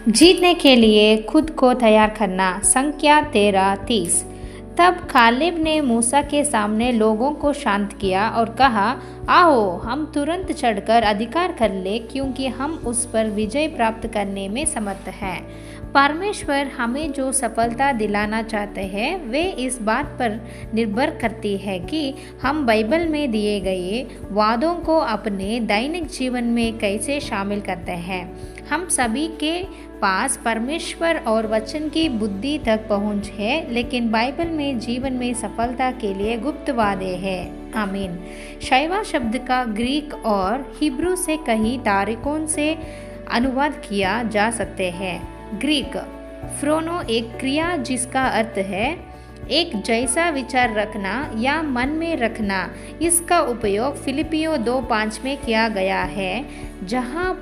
जीतने के लिए खुद को तैयार करना। संख्या 13:30। तब कालेब ने मूसा के सामने लोगों को शांत किया और कहा, आओ हम तुरंत चढ़कर अधिकार कर ले, क्योंकि हम उस पर विजय प्राप्त करने में समर्थ हैं। परमेश्वर हमें जो सफलता दिलाना चाहते हैं वे इस बात पर निर्भर करती है कि हम बाइबल में दिए गए वादों को अपने दैनिक जीवन में कैसे शामिल करते हैं। हम सभी के पास परमेश्वर और वचन की बुद्धि तक पहुंच है, लेकिन बाइबल में जीवन में सफलता के लिए गुप्त वादे हैं। आमीन। शैवा शब्द का ग्रीक और हिब्रू से कई तरीकों से अनुवाद किया जा सकते हैं। ग्रीक फ्रोनो एक क्रिया जिसका अर्थ है एक जैसा विचार रखना या मन में रखना। इसका उपयोग फिलिपियों 2:5 में किया गया है, जहां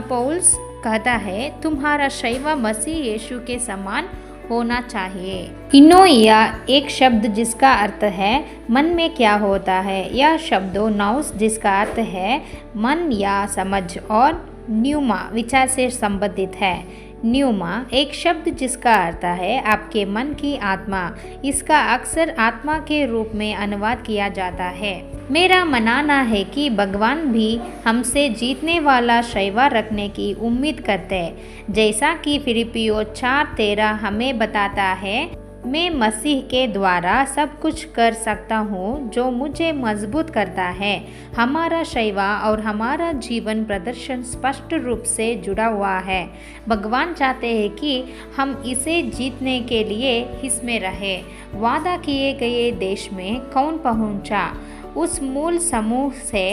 पौलुस कहता है तुम्हारा शैवा मसीह यीशु के समान होना चाहिए। इनोइया एक शब्द जिसका अर्थ है मन में क्या होता है। यह शब्दों नौस जिसका अर्थ है मन या समझ और न्यूमा विचार से संबंधित है। न्यूमा एक शब्द जिसका अर्थ है आपके मन की आत्मा। इसका अक्सर आत्मा के रूप में अनुवाद किया जाता है। मेरा मानना है कि भगवान भी हमसे जीतने वाला शैवा रखने की उम्मीद करते हैं, जैसा कि फिलिपियों 4:13 हमें बताता है, मैं मसीह के द्वारा सब कुछ कर सकता हूँ जो मुझे मजबूत करता है। हमारा शैवा और हमारा जीवन प्रदर्शन स्पष्ट रूप से जुड़ा हुआ है। भगवान चाहते हैं कि हम इसे जीतने के लिए हिस्से रहें। वादा किए गए देश में कौन पहुँचा? उस मूल समूह से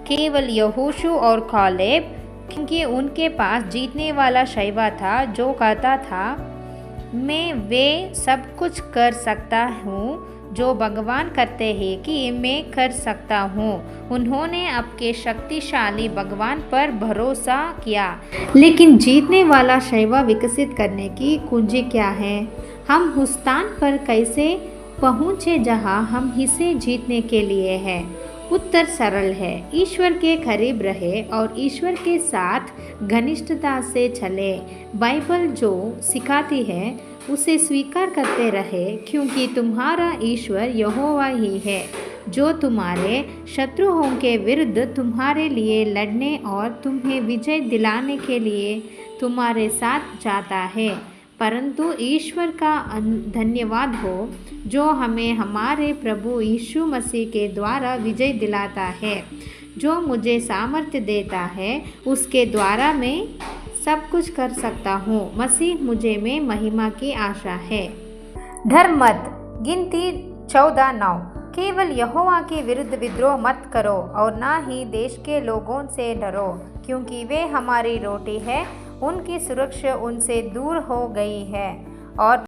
केवल यहोशू और कालेब, क्योंकि उनके पास जीतने वाला शैवा था जो कहता था मैं वे सब कुछ कर सकता हूँ जो भगवान कहते हैं कि मैं कर सकता हूँ। उन्होंने आपके शक्तिशाली भगवान पर भरोसा किया। लेकिन जीतने वाला शैवा विकसित करने की कुंजी क्या है? हम उस स्थान पर कैसे पहुँचे जहाँ हम इसे जीतने के लिए हैं? उत्तर सरल है, ईश्वर के करीब रहे और ईश्वर के साथ घनिष्ठता से चले। बाइबल जो सिखाती है उसे स्वीकार करते रहे, क्योंकि तुम्हारा ईश्वर यहोवा ही है जो तुम्हारे शत्रुओं के विरुद्ध तुम्हारे लिए लड़ने और तुम्हें विजय दिलाने के लिए तुम्हारे साथ जाता है। परंतु ईश्वर का धन्यवाद हो जो हमें हमारे प्रभु यीशु मसीह के द्वारा विजय दिलाता है, जो मुझे सामर्थ्य देता है। उसके द्वारा मैं सब कुछ कर सकता हूँ। मसीह मुझे में महिमा की आशा है। डर मत। गिनती 14:9। केवल यहोवा के विरुद्ध विद्रोह मत करो और ना ही देश के लोगों से डरो, क्योंकि वे हमारी रोटी है। उनकी सुरक्षा उनसे दूर हो गई है और